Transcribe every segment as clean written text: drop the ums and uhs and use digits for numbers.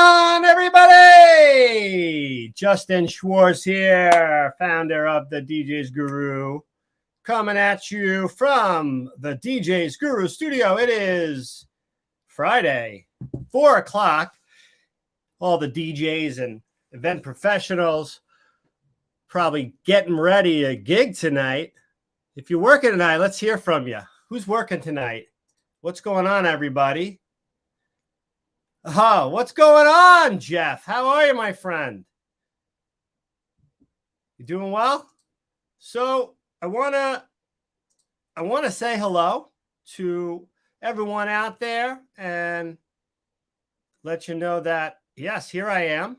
on, everybody? Justin Schwartz here, founder of the DJ's Guru, coming at you from the DJ's Guru studio. It is Friday, 4 o'clock. All the DJs and event professionals probably getting ready to gig tonight. If you're working tonight, let's hear from you. Who's working tonight? What's going on, everybody? Oh, what's going on, Jeff? How are you, my friend? You doing well? So I wanna say hello to everyone out there and let you know that yes, here I am,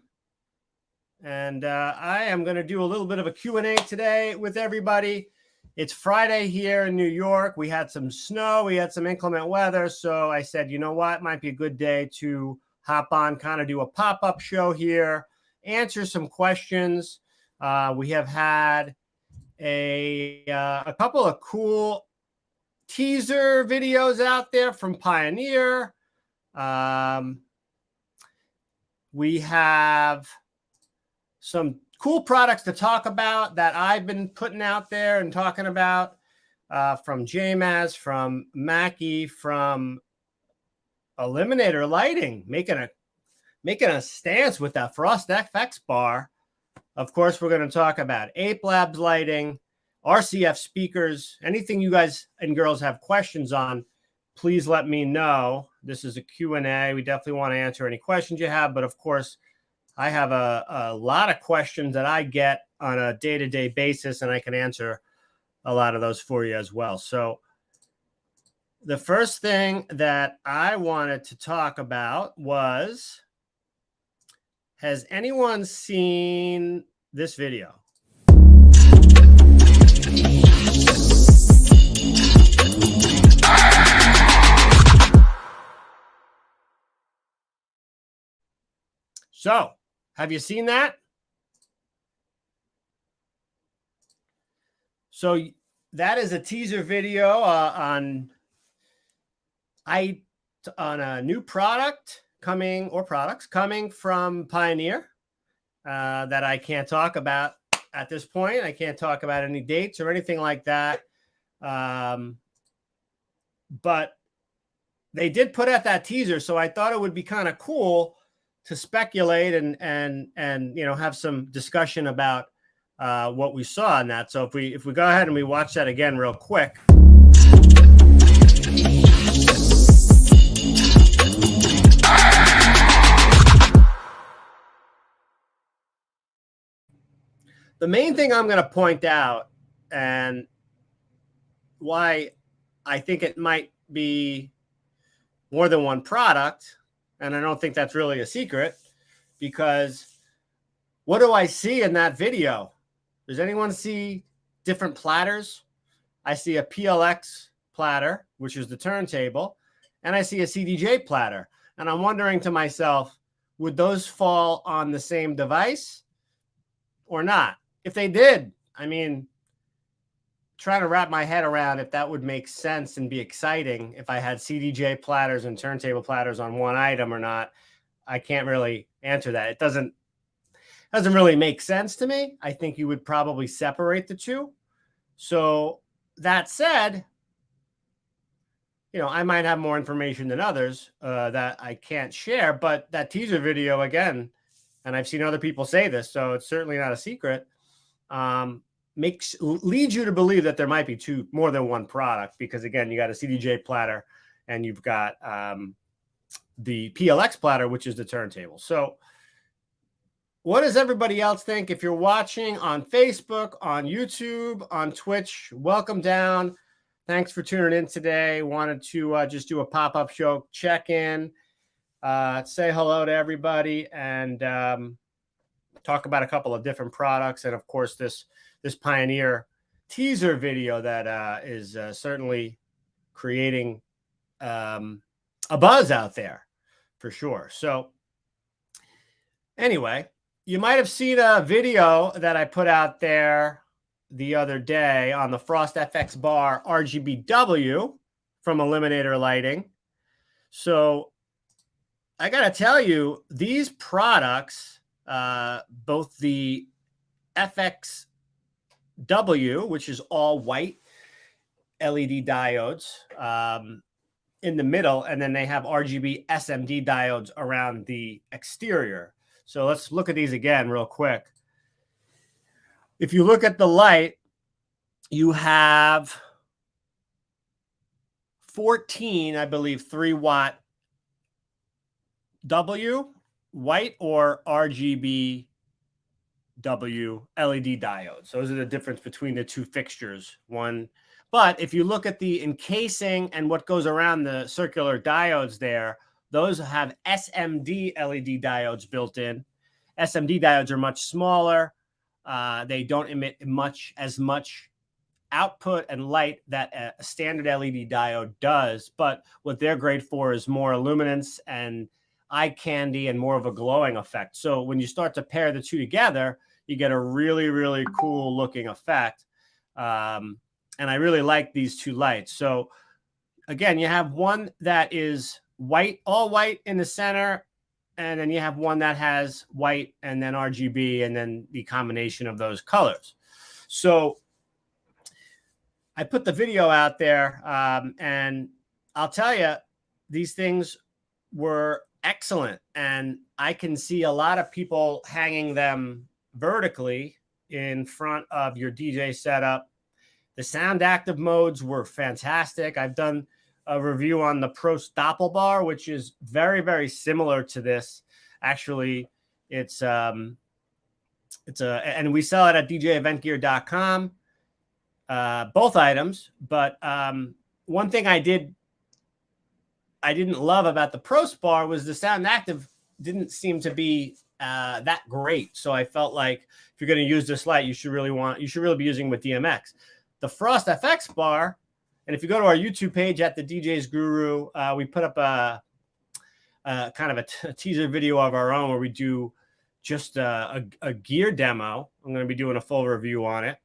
and I am going to do a little bit of a Q&A today with everybody. It's Friday here in New York. We had some snow. We had some inclement weather. So I said, you know what? Might be a good day to hop on, kind of do a pop-up show here, answer some questions. We have had a couple of cool teaser videos out there from Pioneer. We have some cool products to talk about that I've been putting out there and talking about from JMaz, from Mackie, from Eliminator Lighting, making a stance with that Frost FX bar. Of course, we're going to talk about Ape Labs lighting, RCF speakers, anything you guys and girls have questions on, please let me know. This is a Q&A. We definitely want to answer any questions you have, but of course, I have a lot of questions that I get on a day-to-day basis, and I can answer a lot of those for you as well. So the first thing that I wanted to talk about was, has anyone seen this video? So, have you seen that? So that is a teaser video on a new product coming, or products coming from Pioneer that I can't talk about at this point. I can't talk about any dates or anything like that. But they did put out that teaser, so I thought it would be kind of cool to speculate and you know, have some discussion about what we saw in that. So if we go ahead and we watch that again real quick. The main thing I'm going to point out, and why I think it might be more than one product, and I don't think that's really a secret, because what do I see in that video? Does anyone see different platters? I see a PLX platter, which is the turntable, and I see a CDJ platter. And I'm wondering to myself, would those fall on the same device or not? If they did, I mean, trying to wrap my head around if that would make sense and be exciting if I had CDJ platters and turntable platters on one item or not. I can't really answer that. It doesn't really make sense to me. I think you would probably separate the two. So that said, you know, I might have more information than others that I can't share, but that teaser video, again, and I've seen other people say this, so it's certainly not a secret, leads you to believe that there might be more than one product, because again, you got a CDJ platter and you've got the PLX platter, which is the turntable. So what does everybody else think? If you're watching on Facebook, on YouTube, on Twitch, welcome down. Thanks for tuning in today. Wanted to just do a pop-up show, check in, say hello to everybody, and talk about a couple of different products. And of course, this Pioneer teaser video that is certainly creating a buzz out there for sure. So anyway, you might have seen a video that I put out there the other day on the Frost FX bar RGBW from Eliminator Lighting. So I got to tell you, these products, both the FXW, which is all white LED diodes in the middle, and then they have RGB SMD diodes around the exterior. So let's look at these again real quick. If you look at the light, you have 14, I believe, 3-watt W white or RGB W LED diodes. Those are the difference between the two fixtures. But if you look at the encasing and what goes around the circular diodes there, those have SMD LED diodes built in. SMD diodes are much smaller. They don't emit as much output and light that a standard LED diode does. But what they're great for is more luminance and eye candy and more of a glowing effect. So when you start to pair the two together, you get a really, really cool looking effect. And I really like these two lights. So again, you have one that is white, all white in the center, and then you have one that has white and then RGB and then the combination of those colors. So I put the video out there, and I'll tell you, these things were excellent. And I can see a lot of people hanging them vertically in front of your DJ setup. The sound active modes were fantastic. I've done a review on the Pro Doppelbar, which is very, very similar to this. Actually, and we sell it at djeventgear.com, both items. But one thing I didn't love about the Pro Spar was the sound active didn't seem to be that great. So I felt like if you're going to use this light, you should really be using with DMX. The Frost FX bar, and if you go to our YouTube page at the DJ's Guru, we put up a kind of a teaser video of our own where we do just a gear demo. I'm going to be doing a full review on it.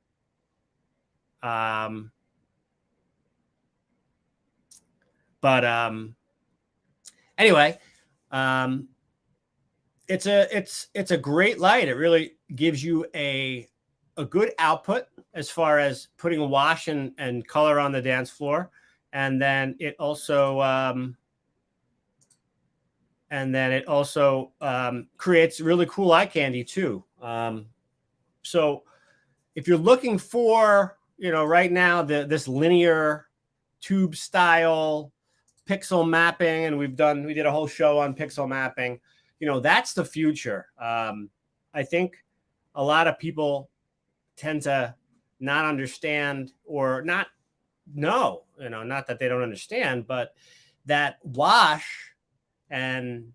Anyway, it's a great light. It really gives you a good output as far as putting a wash and color on the dance floor. And then it also creates really cool eye candy too. So if you're looking for, right now, this linear tube style pixel mapping, and we did a whole show on pixel mapping, that's the future. I think a lot of people tend to not understand or not know, not that they don't understand, but that wash and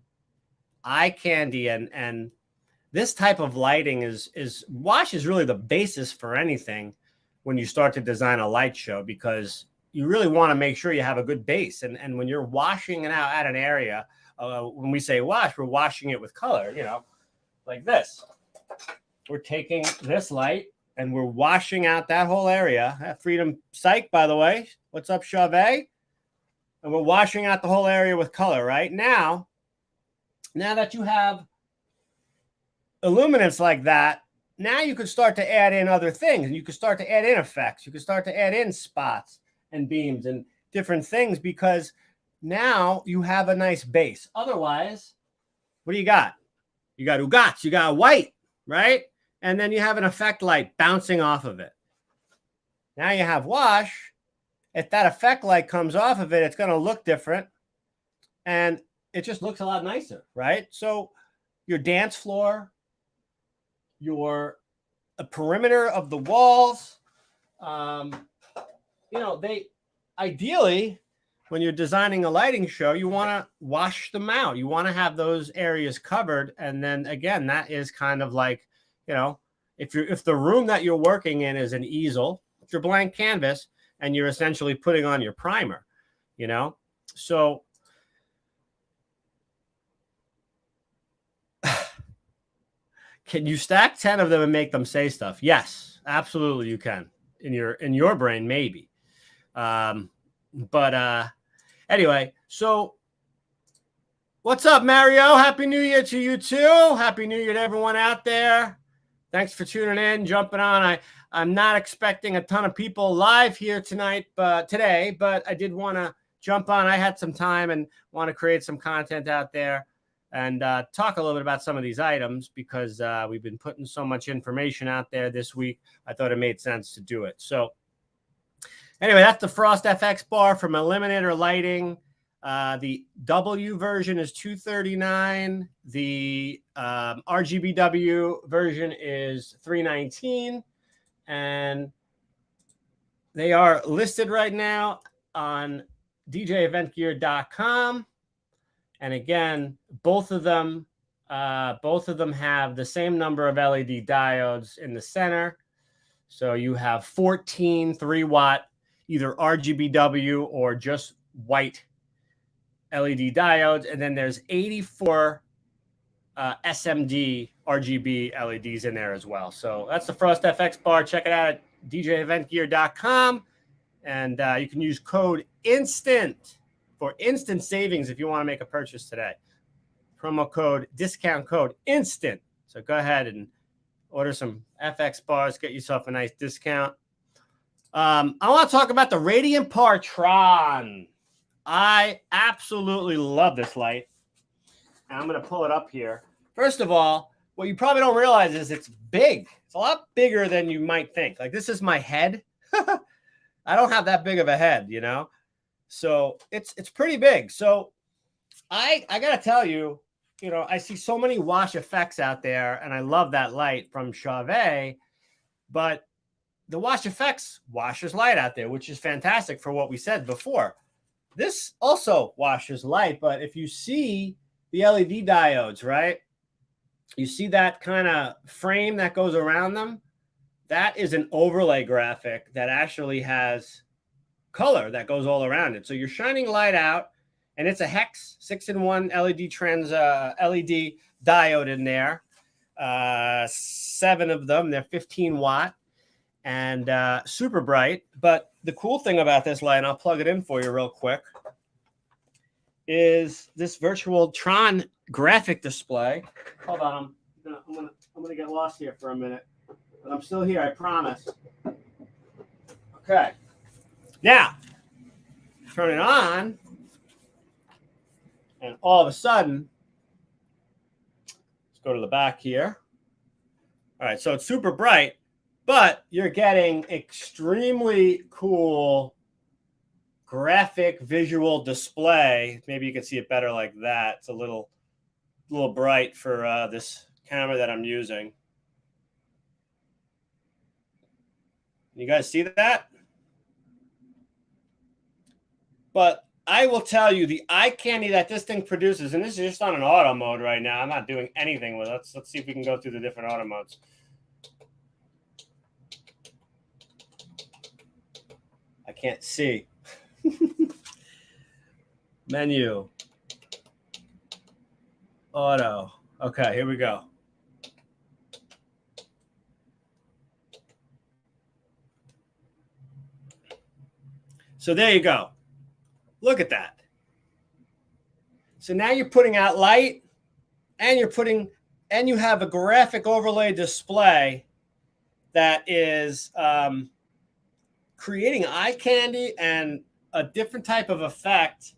eye candy and this type of lighting wash is really the basis for anything when you start to design a light show, because you really want to make sure you have a good base. And when you're washing it out at an area, when we say wash, we're washing it with color, like this. We're taking this light and we're washing out that whole area. Freedom Psych, by the way. What's up, Chave? And we're washing out the whole area with color, right? Now that you have illuminance like that, now you can start to add in other things. And you can start to add in effects. You can start to add in spots and beams and different things, because now you have a nice base. Otherwise, what do you got? You got Ugats, you got white, right? And then you have an effect light bouncing off of it. Now you have wash. If that effect light comes off of it, it's going to look different. And it just looks a lot nicer, right? So your dance floor, a perimeter of the walls, they ideally, when you're designing a lighting show, you want to wash them out. You want to have those areas covered. And then again, that is kind of like, if the room that you're working in is an easel, it's your blank canvas, and you're essentially putting on your primer, So can you stack 10 of them and make them say stuff? Yes, absolutely you can. In your brain, maybe. Anyway, so What's up, Mario? Happy New Year to you too. Happy New Year to everyone out there. Thanks for tuning in, jumping on. I'm not expecting a ton of people live here today, but I did want to jump on. I had some time and want to create some content out there and talk a little bit about some of these items because we've been putting so much information out there this week. I thought it made sense to do it. So anyway, that's the Frost FX bar from Eliminator Lighting. The W version is $239. The RGBW version is $319, and they are listed right now on djeventgear.com. And again, both of them have the same number of LED diodes in the center. So you have 14 3-watt, either RGBW or just white LED diodes, and then there's 84 SMD RGB LEDs in there as well. So that's the Frost FX bar. Check it out at djeventgear.com, and you can use code INSTANT for instant savings if you want to make a purchase today. Discount code INSTANT. So go ahead and order some FX bars, get yourself a nice discount. I want to talk about the Radiant Partron. I absolutely love this light. And I'm going to pull it up here. First of all, what you probably don't realize is it's big. It's a lot bigger than you might think. Like, this is my head. I don't have that big of a head, you know? So it's pretty big. So I got to tell you, you know, I see so many wash effects out there, and I love that light from Chauvet, but the wash effects washes light out there, which is fantastic for what we said before. This also washes light, but if you see the LED diodes, right? You see that kind of frame that goes around them? That is an overlay graphic that actually has color that goes all around it. So you're shining light out, and it's a hex 6-in-1 LED diode in there. 7 of them. They're 15 watt and super bright. But the cool thing about this light, and I'll plug it in for you real quick, is this virtual Tron graphic display. Hold on, I'm gonna get lost here for a minute, but I'm still here, I promise. Okay, now turn it on, and all of a sudden, let's go to the back here. All right, so it's super bright, but you're getting extremely cool graphic visual display. Maybe you can see it better like that. It's a little bright for this camera that I'm using. You guys see that? But I will tell you, the eye candy that this thing produces, and this is just on an auto mode right now. I'm not doing anything with it. Let's see if we can go through the different auto modes. I can't see. Menu. Auto. Okay, here we go. So there you go. Look at that. So now you're putting out light, and you have a graphic overlay display that is creating eye candy and a different type of effect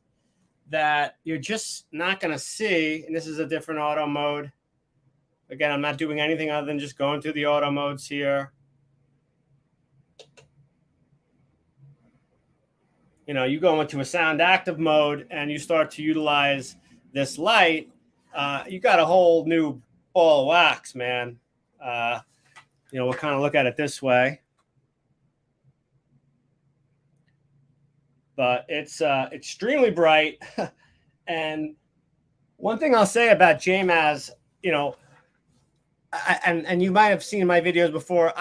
that you're just not going to see. And this is a different auto mode. Again, I'm not doing anything other than just going through the auto modes here. You know, you go into a sound active mode and you start to utilize this light. You got a whole new ball of wax, man. You know, we'll kind of look at it this way. But it's extremely bright. And one thing I'll say about JMaz, you know, and you might have seen my videos before,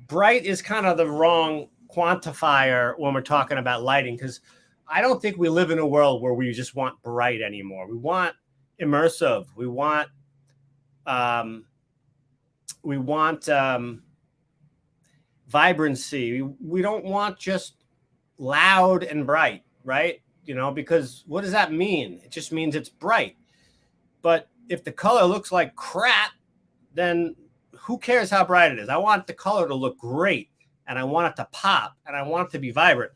bright is kind of the wrong quantifier when we're talking about lighting, because I don't think we live in a world where we just want bright anymore. We want immersive. We want vibrancy. We don't want just loud and bright, right? because what does that mean? It just means it's bright. But if the color looks like crap, then who cares how bright it is? I want the color to look great, and I want it to pop, and I want it to be vibrant.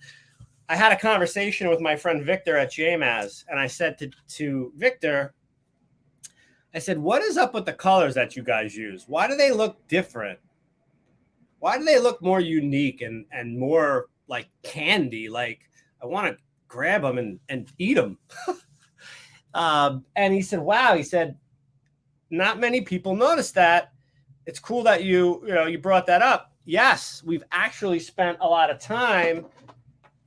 I had a conversation with my friend Victor at JMaz, and I said to Victor, I said, what is up with the colors that you guys use? Why do they look different? Why do they look more unique and more like candy? Like I want to grab them and eat them. And he said, wow, he said, not many people notice that. It's cool that you brought that up. Yes, we've actually spent a lot of time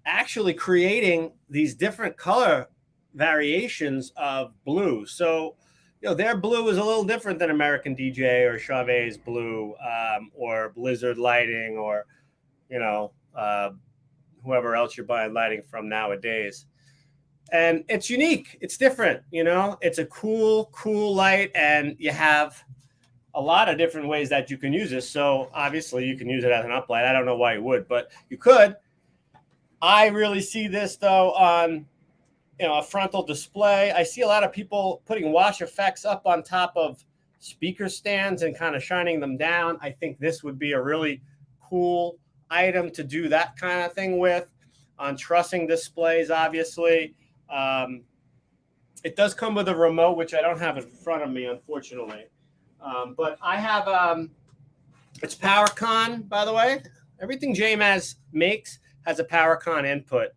actually creating these different color variations of blue. So, their blue is a little different than American DJ or Chavez blue, or Blizzard lighting, or, whoever else you're buying lighting from nowadays. And it's unique. It's different. It's a cool light, and you have a lot of different ways that you can use this. So obviously you can use it as an uplight. I don't know why you would, but you could. I really see this though on, a frontal display. I see a lot of people putting wash effects up on top of speaker stands and kind of shining them down. I think this would be a really cool item to do that kind of thing with on trussing displays, obviously. It does come with a remote, which I don't have in front of me, unfortunately. But I have, it's PowerCon, by the way. Everything JMaz makes has a PowerCon input.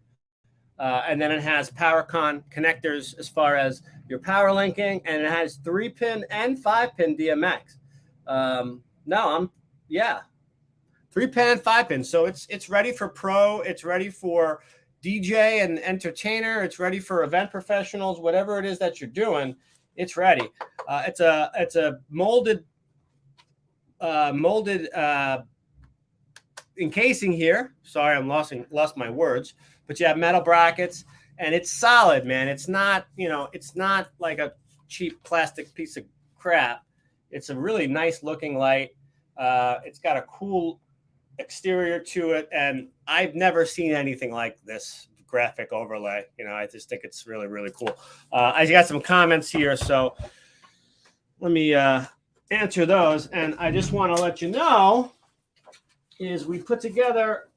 And then it has PowerCon connectors as far as your power linking, and it has 3-pin and 5-pin DMX. 3-pin and 5-pin. So it's ready for pro. It's ready for DJ and entertainer. It's ready for event professionals. Whatever it is that you're doing, it's ready. It's a molded encasing here. Sorry, I'm lost my words. But you have metal brackets, and it's solid, man. It's not, it's not like a cheap plastic piece of crap. It's a really nice looking light. It's got a cool exterior to it, and I've never seen anything like this graphic overlay. I just think it's really, really cool. I got some comments here, so let me answer those. And I just want to let you know is we put together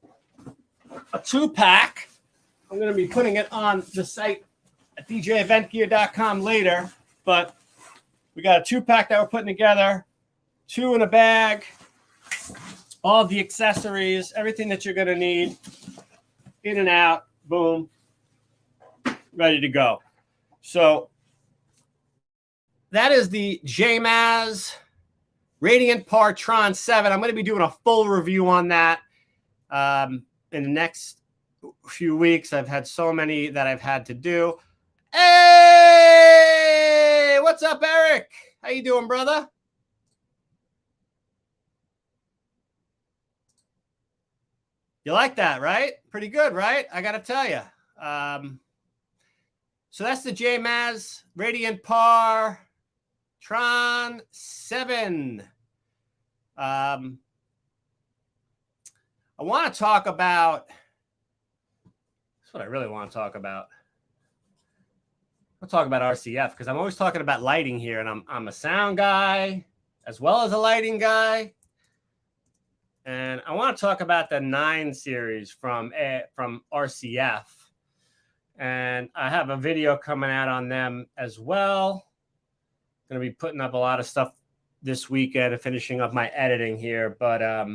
a 2-pack. I'm going to be putting it on the site at djeventgear.com later, but we got a 2-pack that we're putting together, 2 in a bag, all the accessories, everything that you're going to need, in and out, boom, ready to go. So that is the JMaz Radiant Par Tron 7. I'm going to be doing a full review on that in the next few weeks. I've had so many that I've had to do. Hey, what's up, Eric? How you doing, brother? You like that, right? Pretty good, right? I got to tell you. So that's the JMaz Radiant Par Tron 7. I want to talk about, that's what I really want to talk about. I'll talk about RCF because I'm always talking about lighting here, and I'm a sound guy as well as a lighting guy. And I want to talk about the 9 series from RCF. And I have a video coming out on them as well. Going to be putting up a lot of stuff this weekend and finishing up my editing here. But I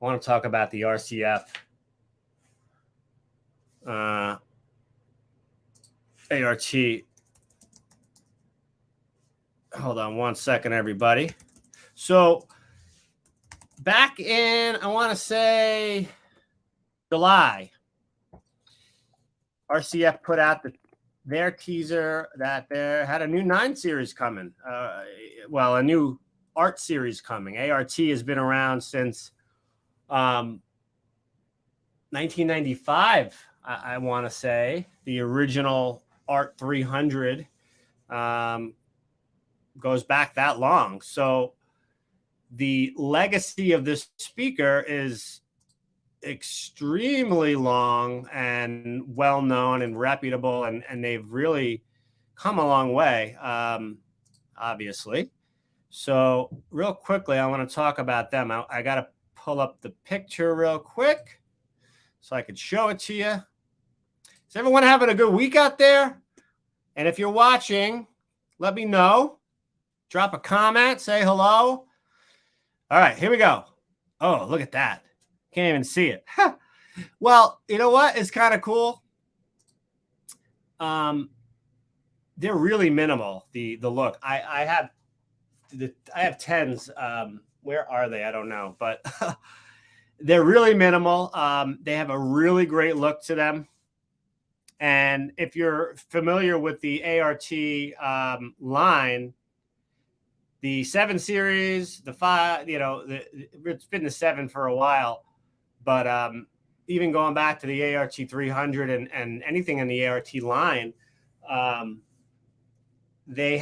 want to talk about the RCF ART. Hold on one second, everybody. So back in, I want to say July, RCF put out their teaser that they had a new 9 series coming. A new art series coming. ART has been around since 1995, I want to say. The original Art 300 goes back that long. So the legacy of this speaker is extremely long and well-known and reputable, and they've really come a long way, obviously. So real quickly, I want to talk about them. I got to pull up the picture real quick so I could show it to you. Is everyone having a good week out there? And if you're watching, let me know. Drop a comment, say hello. All right, here we go. Oh, look at that. Can't even see it. Well, you know what? It's kind of cool. They're really minimal, the look. I have 10s. Where are they? I don't know, but they're really minimal. They have a really great look to them. And if you're familiar with the ART line, the 7 series, the 5, it's been the 7 for a while, but even going back to the ART 300 and anything in the ART line, they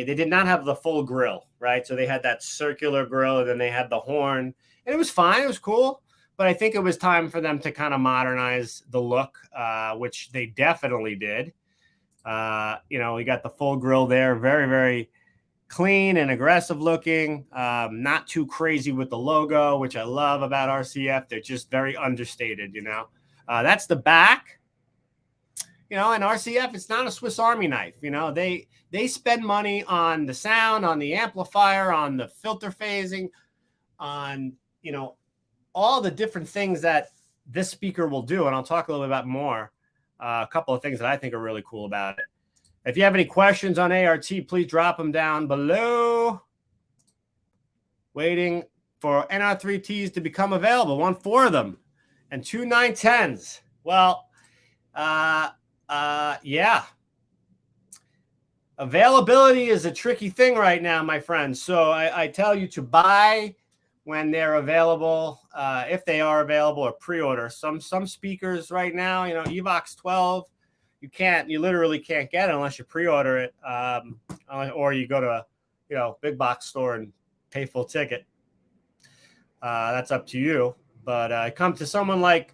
did not have the full grill, right? So they had that circular grill, and then they had the horn, and it was fine. It was cool. But I think it was time for them to kind of modernize the look, which they definitely did. We got the full grill there, very, very clean and aggressive looking, not too crazy with the logo, which I love about RCF. They're just very understated, That's the back. And RCF, it's not a Swiss Army knife. They spend money on the sound, on the amplifier, on the filter phasing, on, all the different things that this speaker will do. And I'll talk a little bit about more, a couple of things that I think are really cool about it. If you have any questions on ART, please drop them down below. Waiting for NR3Ts to become available. 4 of them and 2 910s. Well, yeah. Availability is a tricky thing right now, my friends. So I tell you to buy when they're available, if they are available, or pre-order. Some speakers right now, Evox 12, you literally can't get it unless you pre-order it, or you go to a, big box store and pay full ticket. That's up to you. But come to someone like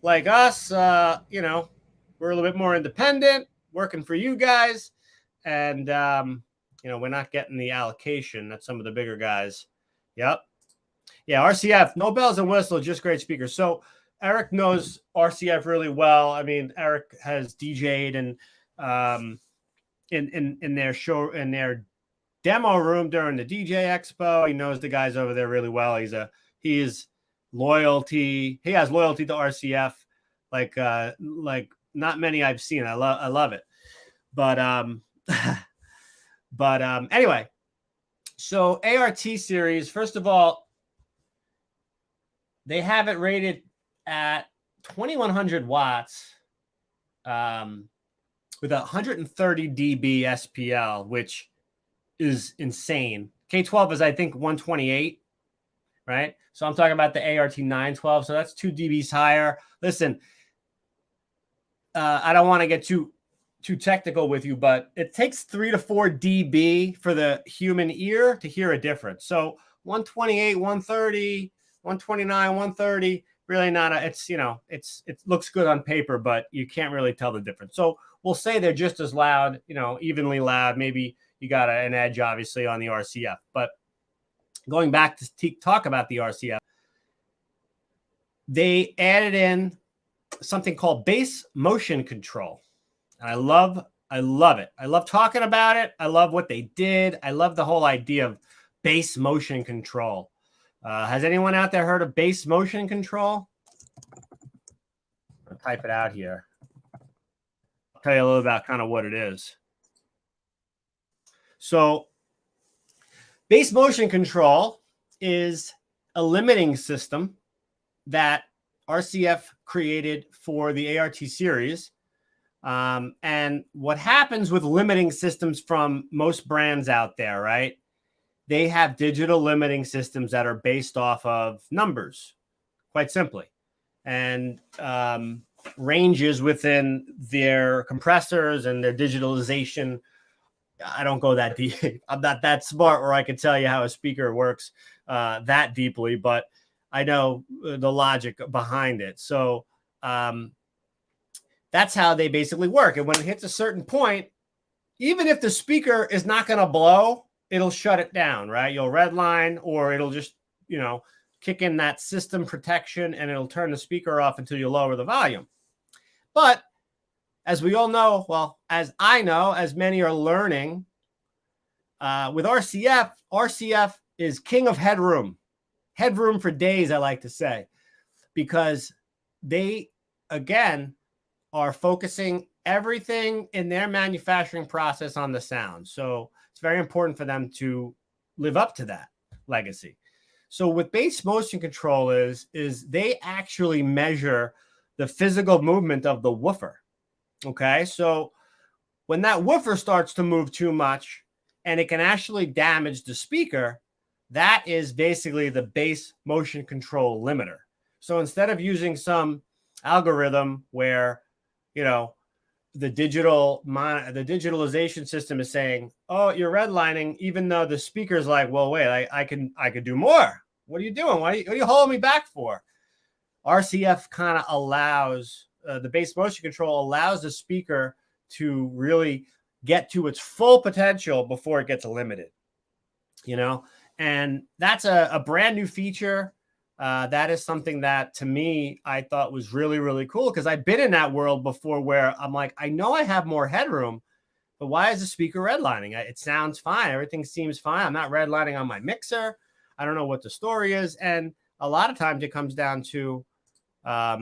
us, we're a little bit more independent, working for you guys, and we're not getting the allocation that some of the bigger guys. Yep. Yeah, RCF, no bells and whistles, just great speakers. So Eric knows RCF really well. I mean, Eric has DJ'd and in their show, in their demo room during the DJ Expo. He knows the guys over there really well. He has loyalty to RCF, like not many I've seen. I love it. But anyway, so ART series, first of all, they have it rated at 2100 watts with 130 dB SPL, which is insane. K12 is, I think, 128, right? So I'm talking about the ART 912. So that's 2 dBs higher. Listen, I don't want to get too technical with you, but it takes 3 to 4 dB for the human ear to hear a difference. So 128, 130, 129, 130, really not it looks good on paper, but you can't really tell the difference. So we'll say they're just as loud, evenly loud. Maybe you got an edge, obviously, on the RCF. But going back to talk about the RCF, they added in something called bass motion control. And I love it. I love talking about it. I love what they did. I love the whole idea of bass motion control. Has anyone out there heard of bass motion control? I'll type it out here. I'll tell you a little about kind of what it is. So bass motion control is a limiting system that RCF created for the ART series. And what happens with limiting systems from most brands out there, right? They have digital limiting systems that are based off of numbers, quite simply, and ranges within their compressors and their digitalization. I don't go that deep. I'm not that smart where I can tell you how a speaker works that deeply, but I know the logic behind it. So that's how they basically work. And when it hits a certain point, even if the speaker is not going to blow, it'll shut it down, right? You'll redline, or it'll just, kick in that system protection, and it'll turn the speaker off until you lower the volume. But as we all know, well, as I know, as many are learning, with RCF is king of headroom for days, I like to say, because they, again, are focusing everything in their manufacturing process on the sound. So it's very important for them to live up to that legacy. So with bass motion control is they actually measure the physical movement of the woofer. Okay, so when that woofer starts to move too much and it can actually damage the speaker, that is basically the bass motion control limiter. So instead of using some algorithm where, the digitalization system is saying, oh, you're redlining, even though the speaker's like, well, wait, I could do more. What are you doing? What are you holding me back for? RCF kind of allows, the bass motion control allows the speaker to really get to its full potential before it gets limited, and that's a brand new feature. That is something that, to me, I thought was really, really cool, because I've been in that world before where I'm like, I know I have more headroom, but why is the speaker redlining? It sounds fine. Everything seems fine. I'm not redlining on my mixer. I don't know what the story is. And a lot of times it comes down to that,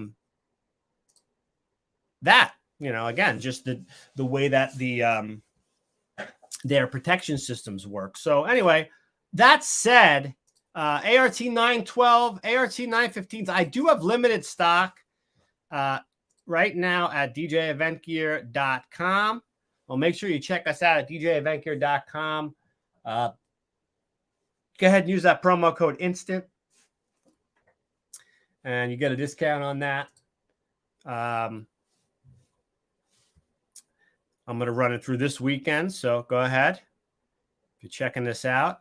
again, just the way that their protection systems work. So anyway, that said, ART 912, ART 915s, I do have limited stock right now at djeventgear.com. Well, make sure you check us out at djeventgear.com. Go ahead and use that promo code INSTANT, and you get a discount on that. I'm going to run it through this weekend, so go ahead if you're checking this out.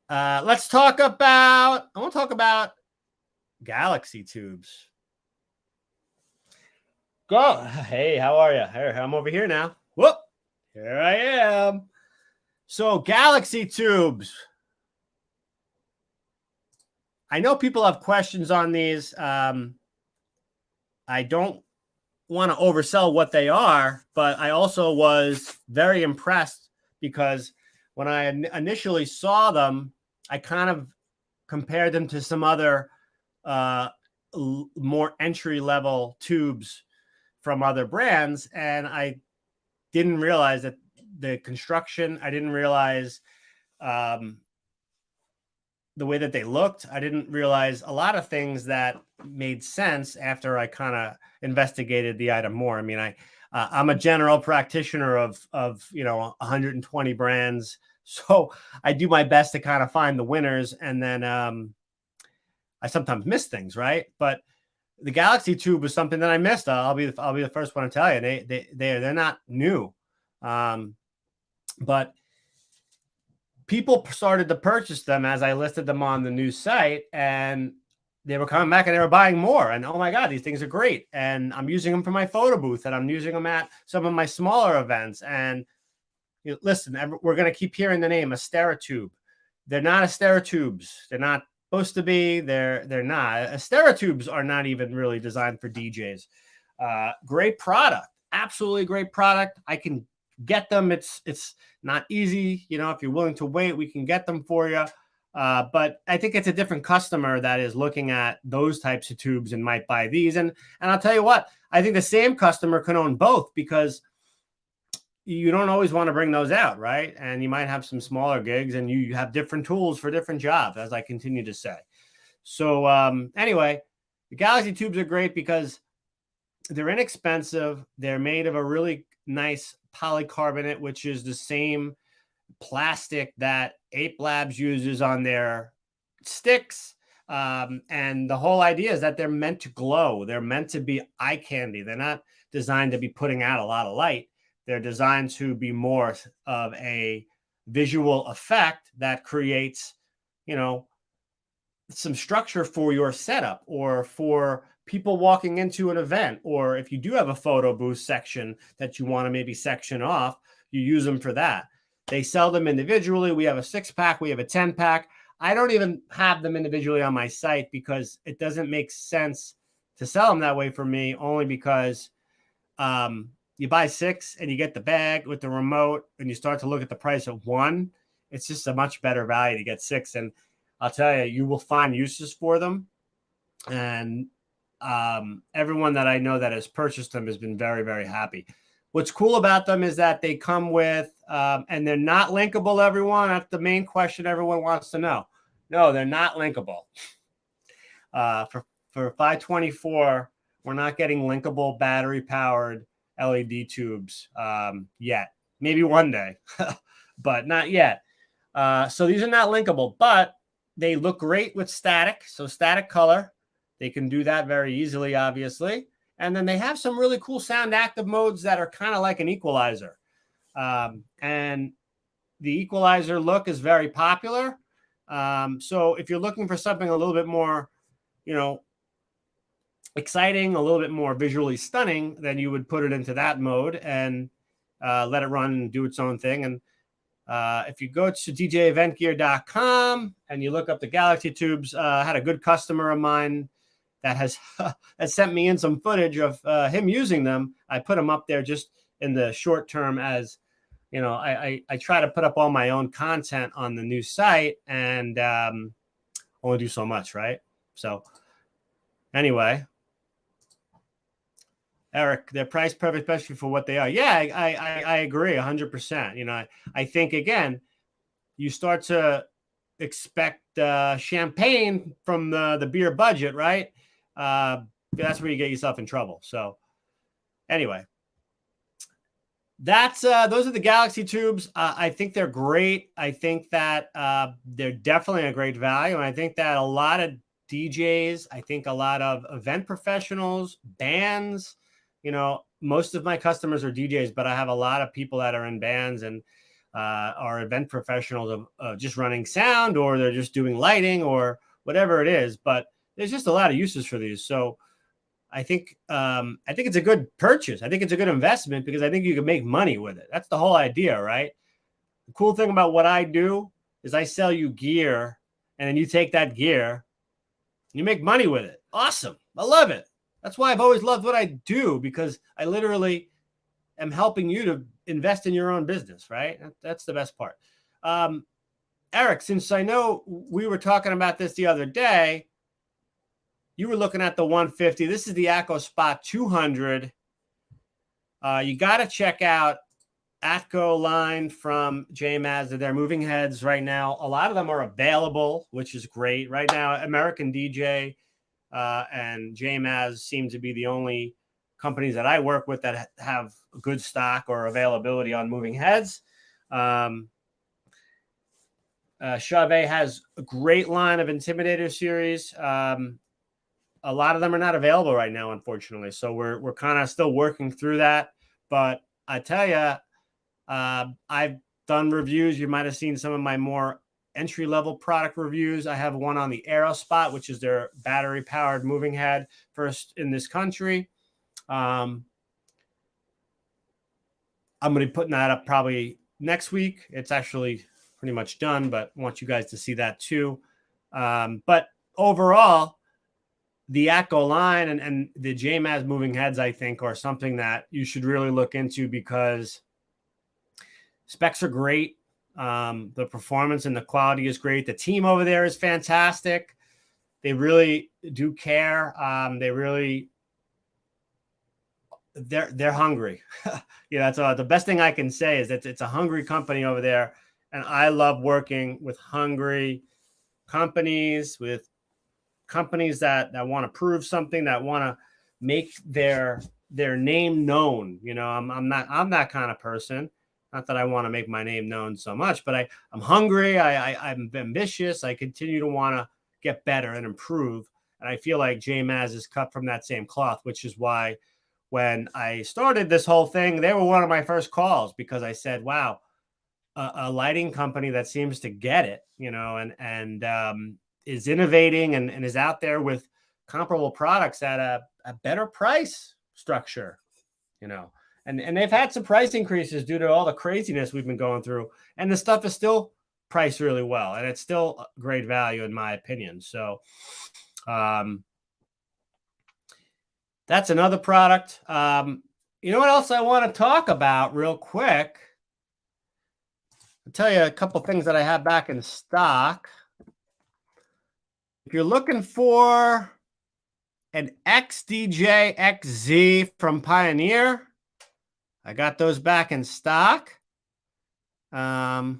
I want to talk about Galaxy tubes. Go. Hey, how are you? Here, I'm over here now. Whoop. Here I am. So Galaxy tubes. I know people have questions on these. I don't want to oversell what they are, but I also was very impressed, because when I initially saw them, I kind of compared them to some other more entry-level tubes from other brands, and I didn't realize that the construction, I didn't realize the way that they looked. I didn't realize a lot of things that made sense after I kind of investigated the item more. I mean, I'm a general practitioner of 120 brands, so I do my best to kind of find the winners, and then I sometimes miss things, right? But the Galaxy tube was something that I missed. I'll be the first one to tell you. They're not new, but people started to purchase them as I listed them on the new site, and they were coming back and they were buying more. And oh my God, these things are great. And I'm using them for my photo booth, and I'm using them at some of my smaller events. And listen, we're going to keep hearing the name Asteratube. They're not Asteratubes. They're not supposed to be. They're not. Asteratubes are not even really designed for DJs. Great product. Absolutely great product. I can get them. It's not easy. If you're willing to wait, we can get them for you. But I think it's a different customer that is looking at those types of tubes and might buy these. And I'll tell you what, I think the same customer can own both, because you don't always want to bring those out, right? And you might have some smaller gigs, and you have different tools for different jobs, as I continue to say. So anyway, the Galaxy tubes are great because they're inexpensive. They're made of a really nice polycarbonate, which is the same plastic that Ape Labs uses on their sticks. And the whole idea is that they're meant to glow. They're meant to be eye candy. They're not designed to be putting out a lot of light. They're designed to be more of a visual effect that creates, some structure for your setup, or for people walking into an event, or if you do have a photo booth section that you want to maybe section off, you use them for that. They sell them individually. We have a 6-pack, we have a 10-pack. I don't even have them individually on my site because it doesn't make sense to sell them that way for me, only because you buy 6 and you get the bag with the remote, and you start to look at the price of 1. It's just a much better value to get 6. And I'll tell you, you will find uses for them. And everyone that I know that has purchased them has been very, very happy. What's cool about them is that they come with, and they're not linkable, everyone. That's the main question everyone wants to know. No, they're not linkable. For 524, we're not getting linkable battery-powered LED tubes yet. Maybe one day, but not yet. So these are not linkable, but they look great with static. So static color, they can do that very easily, obviously. And then they have some really cool sound active modes that are kind of like an equalizer. And the equalizer look is very popular. So if you're looking for something a little bit more, exciting, a little bit more visually stunning, then you would put it into that mode and let it run and do its own thing. And if you go to djeventgear.com and you look up the Galaxy tubes, I had a good customer of mine that has sent me in some footage of him using them. I put them up there just in the short term, as I try to put up all my own content on the new site, and only do so much, right? So anyway, Eric, they're priced perfect, especially for what they are. Yeah, I agree 100%. I think, again, you start to expect champagne from the beer budget, right? That's where you get yourself in trouble. So anyway, those are the Galaxy tubes. I think they're great. I think that they're definitely a great value. And I think that a lot of DJs, I think a lot of event professionals, bands, most of my customers are DJs, but I have a lot of people that are in bands and are event professionals of just running sound, or they're just doing lighting or whatever it is. But there's just a lot of uses for these. So I think it's a good purchase. I think it's a good investment because I think you can make money with it. That's the whole idea, right? The cool thing about what I do is I sell you gear, and then you take that gear, you make money with it. Awesome. I love it. That's why I've always loved what I do, because I literally am helping you to invest in your own business, right? That's the best part. Eric, since I know we were talking about this the other day, you were looking at the 150. This is the Atco Spot 200. You got to check out Atco line from JMaz. They're moving heads right now. A lot of them are available, which is great. Right now, American DJ and JMaz seem to be the only companies that I work with that have good stock or availability on moving heads. Chauvet has a great line of Intimidator series. A lot of them are not available right now, unfortunately. So we're kind of still working through that. But I tell you, I've done reviews. You might have seen some of my more entry-level product reviews. I have one on the Aerospot, which is their battery-powered moving head, first in this country. I'm going to be putting that up probably next week. It's actually pretty much done, but I want you guys to see that too. But overall, the Atco line and the JMaz moving heads, I think, are something that you should really look into, because specs are great. The performance and the quality is great. The team over there is fantastic. They really do care. They're hungry. That's the best thing I can say is that it's a hungry company over there. And I love working with hungry companies, with companies that want to prove something, that want to make their name known. I'm that kind of person. Not that I want to make my name known so much, but I'm hungry. I'm ambitious. I continue to want to get better and improve. And I feel like JMaz is cut from that same cloth, which is why when I started this whole thing, they were one of my first calls, because I said, wow, a lighting company that seems to get it, and is innovating and is out there with comparable products at a better price structure, you know. And they've had some price increases due to all the craziness we've been going through. And the stuff is still priced really well. And it's still great value, in my opinion. So that's another product. You know what else I want to talk about real quick? I'll tell you a couple things that I have back in stock. If you're looking for an XDJ XZ from Pioneer, I got those back in stock. We've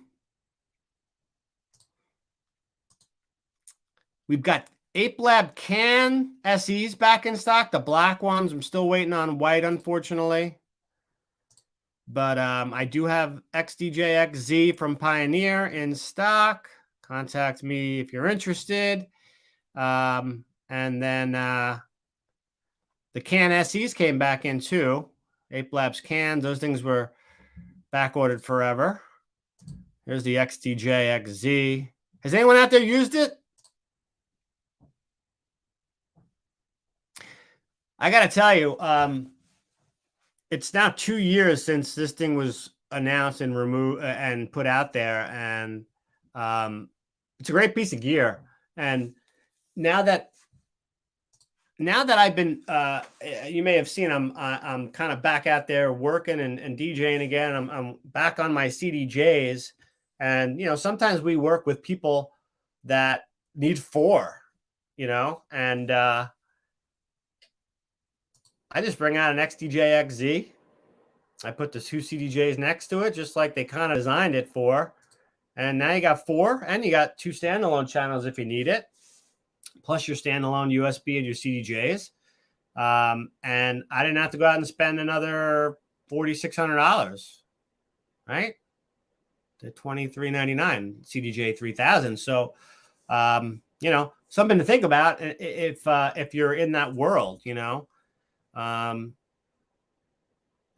got Ape Lab Can SEs back in stock. The black ones, I'm still waiting on white, unfortunately. But I do have XDJ XZ from Pioneer in stock. Contact me if you're interested. And then the Can SEs came back in too. Ape Labs cans. Those things were back ordered forever. Here's the XDJ XZ. Has anyone out there used it? I got to tell you, it's now 2 years since this thing was announced and removed and put out there. And it's a great piece of gear. And now that I've been, you may have seen, I'm kind of back out there working and DJing again. I'm back on my CDJs, and you know, sometimes we work with people that need 4, you know, and I just bring out an XDJ XZ. I put the 2 CDJs next to it, just like they kind of designed it for, and now you got 4, and you got 2 standalone channels if you need it, plus your standalone USB and your CDJs. And I didn't have to go out and spend another $4,600, right? The $2,399 CDJ 3000. So, you know, something to think about if you're in that world, you know. I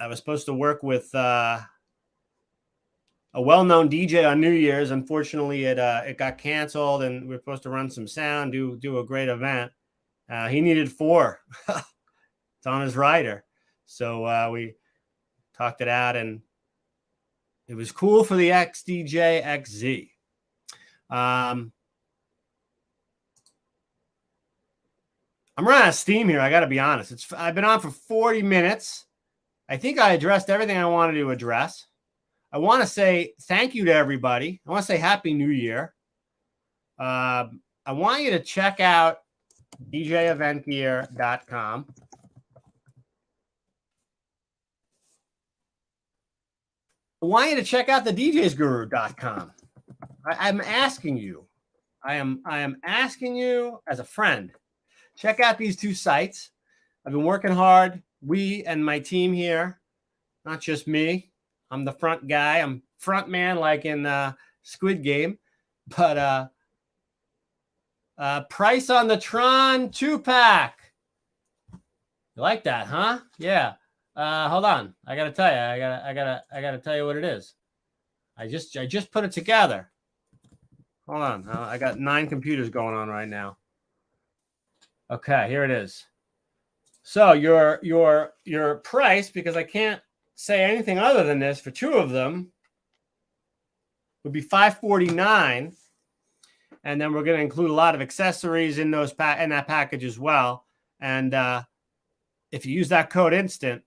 was supposed to work with a well-known DJ on New Year's. Unfortunately, it got canceled, and we were supposed to run some sound, do a great event. He needed 4. It's on his rider. So we talked it out, and it was cool for the XDJ XZ. I'm running out of steam here. I got to be honest. I've been on for 40 minutes. I think I addressed everything I wanted to address. I want to say thank you to everybody. I want to say Happy New Year. I want you to check out djeventgear.com. I want you to check out the djsguru.com. I'm asking you. I am asking you as a friend. Check out these 2 sites. I've been working hard. We and my team here, not just me. I'm the front guy. I'm front man like in Squid Game. But price on the Tron 2-pack. You like that, huh? Yeah. Hold on. I gotta tell you. I gotta tell you what it is. I just put it together. Hold on. I got 9 computers going on right now. Okay, here it is. So your price, because I can't say anything other than this, for 2 of them would be $549, and then we're going to include a lot of accessories in those in that package as well. And if you use that code instant,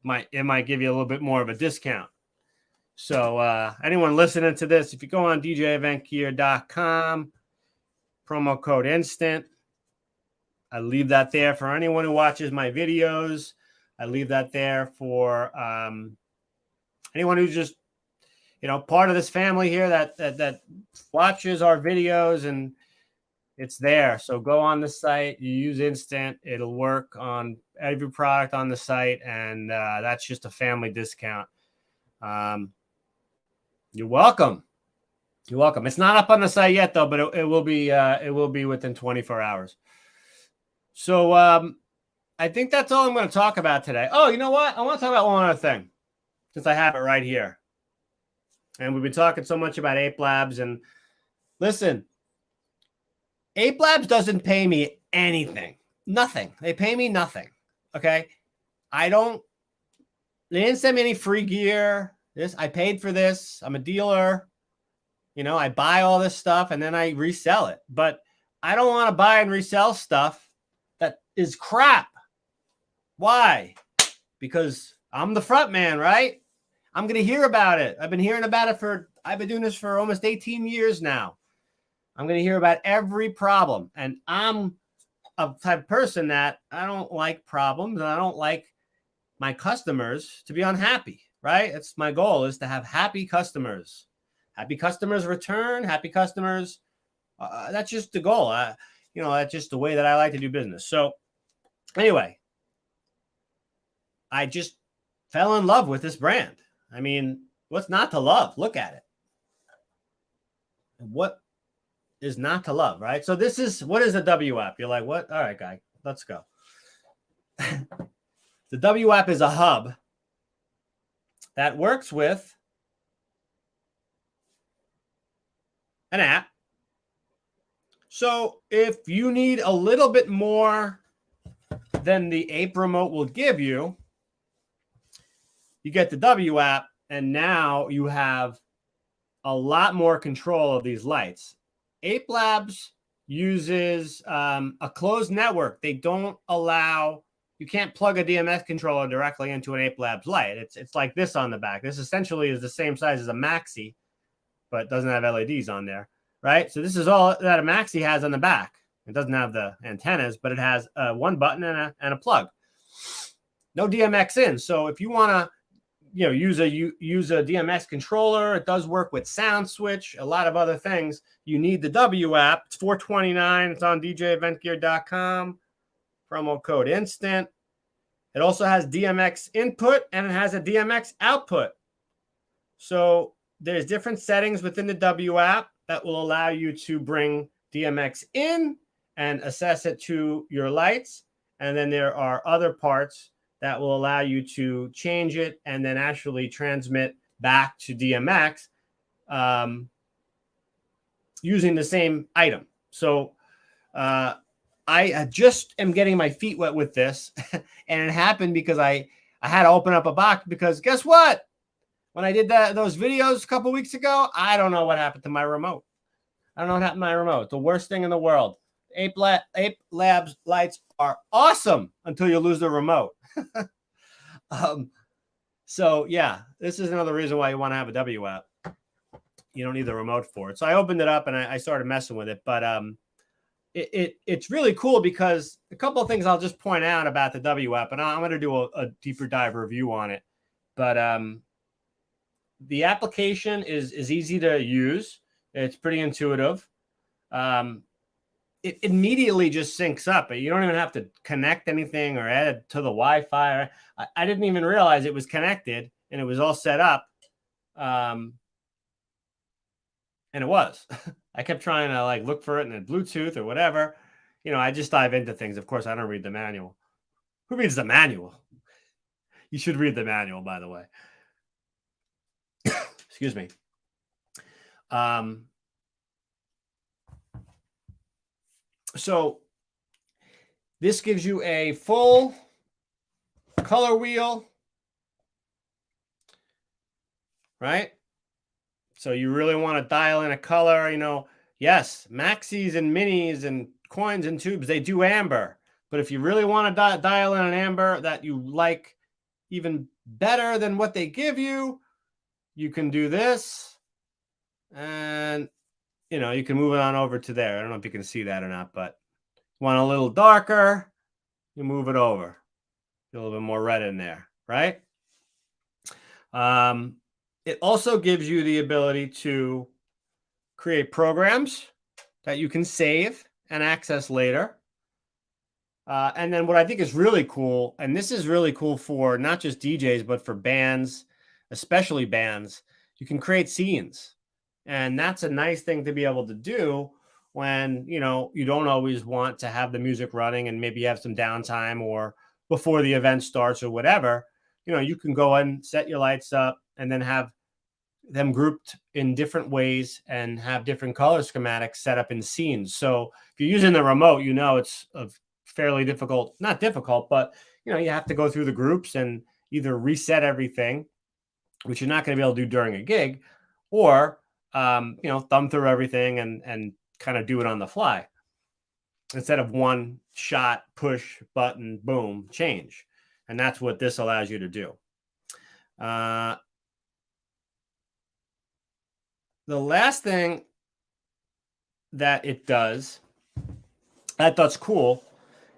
it might give you a little bit more of a discount. So anyone listening to this, if you go on djeventgear.com, promo code instant. I leave that there for anyone who watches my videos. I leave that there for anyone who's just, you know, part of this family here that watches our videos, and it's there. So go on the site, you use Instant, it'll work on every product on the site, and that's just a family discount. You're welcome. You're welcome. It's not up on the site yet, though, but it will be. It will be within 24 hours. So I think that's all I'm going to talk about today. Oh, you know what? I want to talk about one other thing, since I have it right here. And we've been talking so much about Ape Labs. And listen, Ape Labs doesn't pay me anything. Nothing. They pay me nothing. Okay. They didn't send me any free gear. I paid for this. I'm a dealer. I buy all this stuff and then I resell it. But I don't want to buy and resell stuff that is crap. Why? Because I'm the front man, right? I'm going to hear about it. I've been hearing about it I've been doing this for almost 18 years now. I'm going to hear about every problem. And I'm a type of person that I don't like problems, and I don't like my customers to be unhappy, right? It's my goal is to have happy customers. Happy customers return, happy customers. That's just the goal. That's just the way that I like to do business. So anyway, I just fell in love with this brand. I mean, what's not to love? Look at it. What is not to love, right? So what is a W app? You're like, what? All right, guy, let's go. The W app is a hub that works with an app. So if you need a little bit more than the Ape remote will give you, you get the W app, and now you have a lot more control of these lights. Ape Labs uses a closed network. They don't allow, you can't plug a DMX controller directly into an Ape Labs light. It's like this on the back. This essentially is the same size as a Maxi, but doesn't have LEDs on there, right? So this is all that a Maxi has on the back. It doesn't have the antennas, but it has one button and a plug. No DMX in. So if you want to use a DMX controller, it does work with sound switch, a lot of other things. You need the W app. It's $429. It's on djeventgear.com. Promo code instant. It also has DMX input and it has a DMX output. So there's different settings within the W app that will allow you to bring DMX in and assess it to your lights. And then there are other parts that will allow you to change it and then actually transmit back to DMX using the same item. So I just am getting my feet wet with this. And it happened because I had to open up a box because guess what? When I did those videos a couple weeks ago, I don't know what happened to my remote. I don't know what happened to my remote. The worst thing in the world. Ape Labs lights are awesome until you lose the remote. So yeah, this is another reason why you want to have a W app. You don't need the remote for it. So I opened it up and I started messing with it, but it's really cool because a couple of things I'll just point out about the W app, and I'm going to do a deeper dive review on it. But the application is easy to use. It's pretty intuitive. It immediately just syncs up. You don't even have to connect anything or add it to the Wi-Fi. I didn't even realize it was connected and it was all set up. And it was. I kept trying to look for it in a Bluetooth or whatever. I just dive into things. Of course, I don't read the manual. Who reads the manual? You should read the manual, by the way. Excuse me. So this gives you a full color wheel, right? So you really want to dial in a color, yes, Maxis and minis and coins and tubes, they do amber. But if you really want to dial in an amber that you like even better than what they give you, you can do this. And you can move it on over to there. I don't know if you can see that or not, but want a little darker, you move it over. A little bit more red in there, right? It also gives you the ability to create programs that you can save and access later. And then what I think is really cool, and this is really cool for not just DJs, but for bands, especially bands, you can create scenes. And that's a nice thing to be able to do when, you don't always want to have the music running and maybe you have some downtime or before the event starts or whatever. You can go and set your lights up and then have them grouped in different ways and have different color schematics set up in scenes. So if you're using the remote, it's a fairly difficult, not difficult, but you have to go through the groups and either reset everything, which you're not going to be able to do during a gig, or thumb through everything and kind of do it on the fly instead of one shot, push button, boom, change. And that's what this allows you to do. The last thing that it does, I thought it's cool,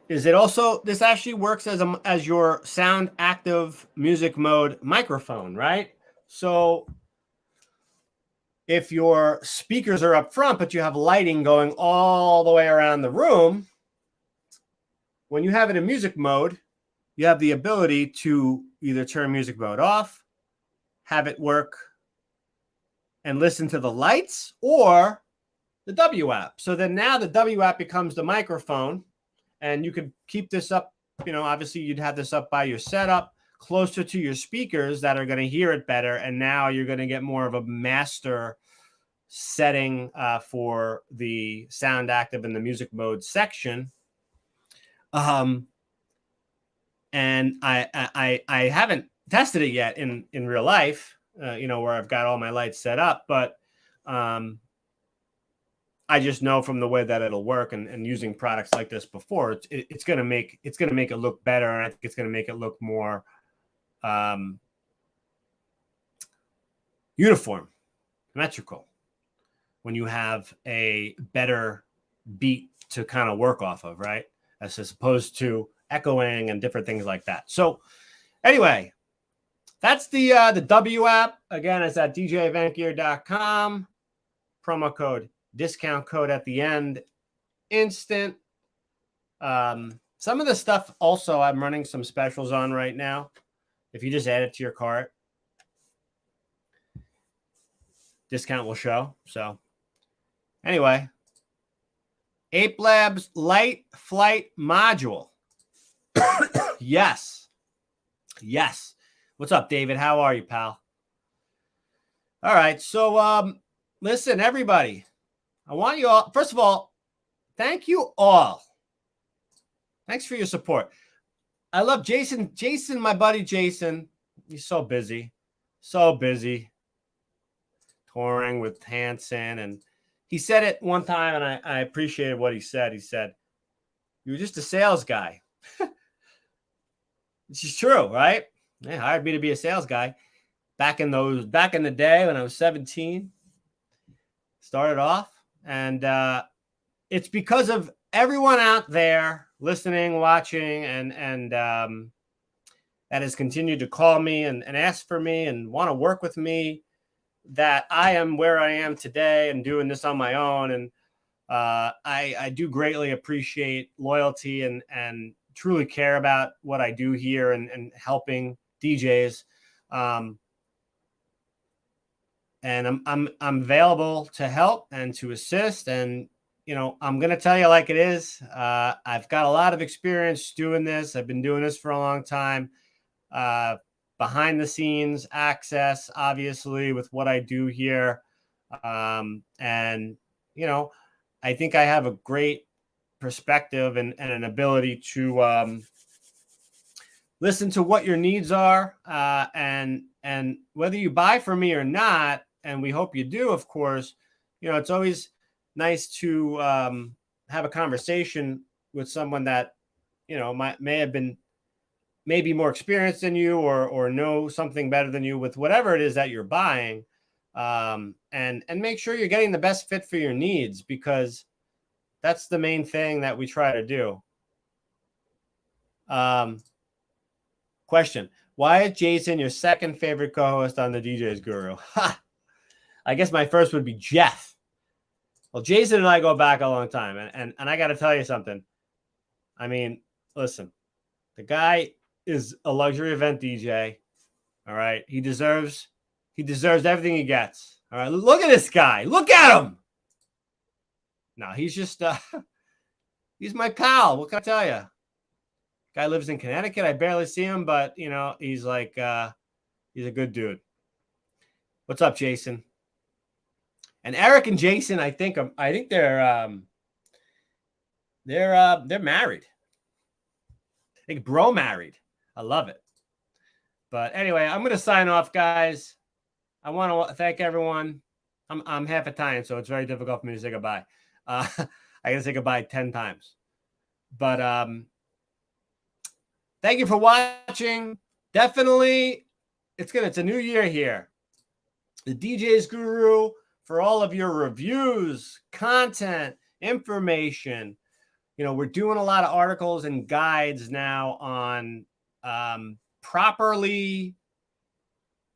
is this actually works as your sound active music mode microphone, right? So if your speakers are up front, but you have lighting going all the way around the room, when you have it in music mode, you have the ability to either turn music mode off, have it work and listen to the lights, or the W app. So then now the W app becomes the microphone, and you could keep this up. Obviously you'd have this up by your setup, closer to your speakers that are going to hear it better. And now you're going to get more of a master setting for the sound active in the music mode section. And I haven't tested it yet in real life, where I've got all my lights set up, but I just know from the way that it'll work and using products like this before, it's going to make it look better. And I think it's going to make it look more uniform, symmetrical, when you have a better beat to kind of work off of, right? As opposed to echoing and different things like that. So anyway, that's the W app. Again, it's at djeventgear.com. Promo code, discount code at the end, instant. Some of the stuff also I'm running some specials on right now. If you just add it to your cart, discount will show. So anyway, Ape Labs Light Flight Module. Yes. What's up, David? How are you, pal? All right. So, listen, everybody, I want you all, first of all, thank you all. Thanks for your support. I love Jason, my buddy, Jason. He's so busy, touring with Hanson. And he said it one time, and I appreciated what he said. He said, "You were just a sales guy." This is true, right? They hired me to be a sales guy back in the day when I was 17. Started off, and it's because of everyone out there listening, watching, and that has continued to call me and ask for me and want to work with me, that I am where I am today and doing this on my own. And I do greatly appreciate loyalty and truly care about what I do here and helping DJs. And I'm available to help and to assist. And, I'm going to tell you like it is. I've got a lot of experience doing this. I've been doing this for a long time. Behind the scenes access, obviously, with what I do here. And, I think I have a great perspective and an ability to listen to what your needs are, and whether you buy from me or not, and we hope you do, of course. It's always nice to have a conversation with someone that may be more experienced than you, or know something better than you with whatever it is that you're buying, and make sure you're getting the best fit for your needs, because that's the main thing that we try to do. Question: why is Jason your second favorite co-host on the DJ's Guru? I guess my first would be Jeff. Well, Jason and I go back a long time, and I got to tell you something. I mean, listen, the guy is a luxury event DJ. All right, he deserves everything he gets. All right, look at this guy. Look at him. No, he's just he's my pal. What can I tell you? Guy lives in Connecticut. I barely see him, but he's like he's a good dude. What's up, Jason? And Eric and Jason, I think they're married. I think bro married. I love it. But anyway, I'm going to sign off, guys. I want to thank everyone. I'm half Italian, so it's very difficult for me to say goodbye. I got to say goodbye 10 times. But thank you for watching. Definitely, it's a new year here. The DJ's Guru, for all of your reviews, content, information. We're doing a lot of articles and guides now on properly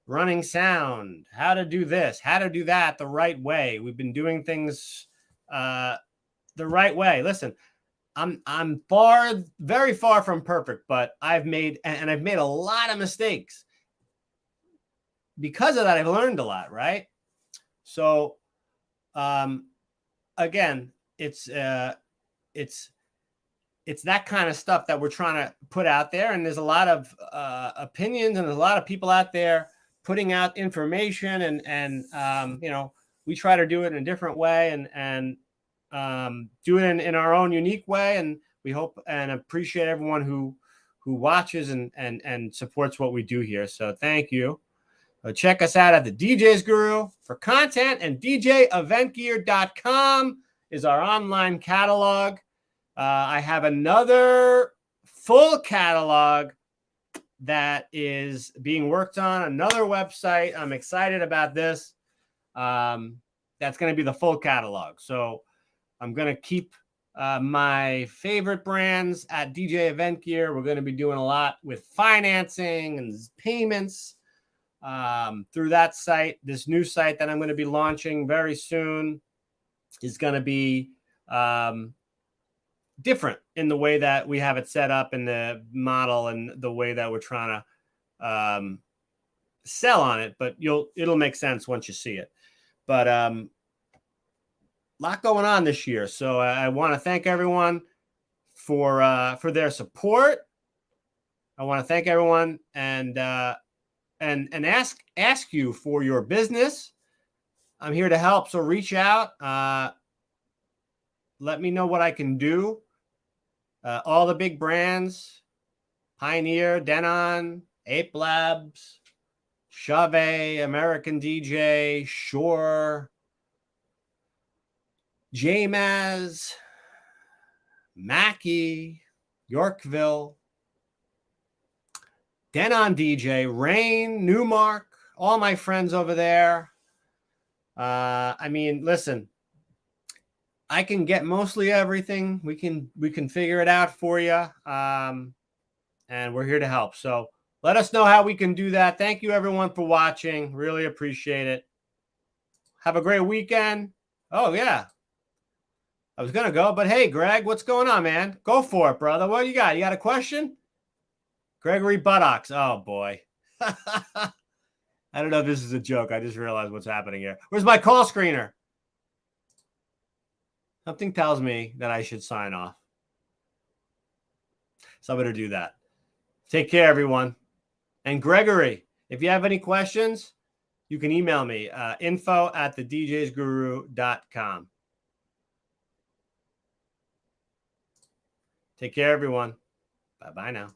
running sound, how to do this, how to do that the right way. We've been doing things the right way. Listen, I'm very far from perfect, but I've made a lot of mistakes. Because of that, I've learned a lot, right? So, again, it's that kind of stuff that we're trying to put out there. And there's a lot of opinions, and there's a lot of people out there putting out information, and we try to do it in a different way and do it in our own unique way. And we hope and appreciate everyone who watches and supports what we do here. So thank you. Check us out at the DJ's Guru for content, and DJEventGear.com is our online catalog. I have another full catalog that is being worked on, another website. I'm excited about this. That's going to be the full catalog. So I'm going to keep my favorite brands at DJ Event Gear. We're going to be doing a lot with financing and payments through that site. This new site that I'm going to be launching very soon is going to be different in the way that we have it set up in the model and the way that we're trying to sell on it, but it'll make sense once you see it. But a lot going on this year. So I want to thank everyone for their support. I want to thank everyone and ask you for your business. I'm here to help. So reach out. Let me know what I can do. All the big brands, Pioneer, Denon, Ape Labs, Chave, American DJ, Shure, JMaz, Mackie, Yorkville, Denon DJ, Rain, Newmark, all my friends over there. Listen, I can get mostly everything. We can figure it out for you. And we're here to help. So let us know how we can do that. Thank you, everyone, for watching. Really appreciate it. Have a great weekend. Oh, yeah. I was going to go, but hey, Greg, what's going on, man? Go for it, brother. What do you got? You got a question? Gregory Buttocks. Oh, boy. I don't know if this is a joke. I just realized what's happening here. Where's my call screener? Something tells me that I should sign off. So I'm going to do that. Take care, everyone. And Gregory, if you have any questions, you can email me, info@thedjsguru.com. Take care, everyone. Bye-bye now.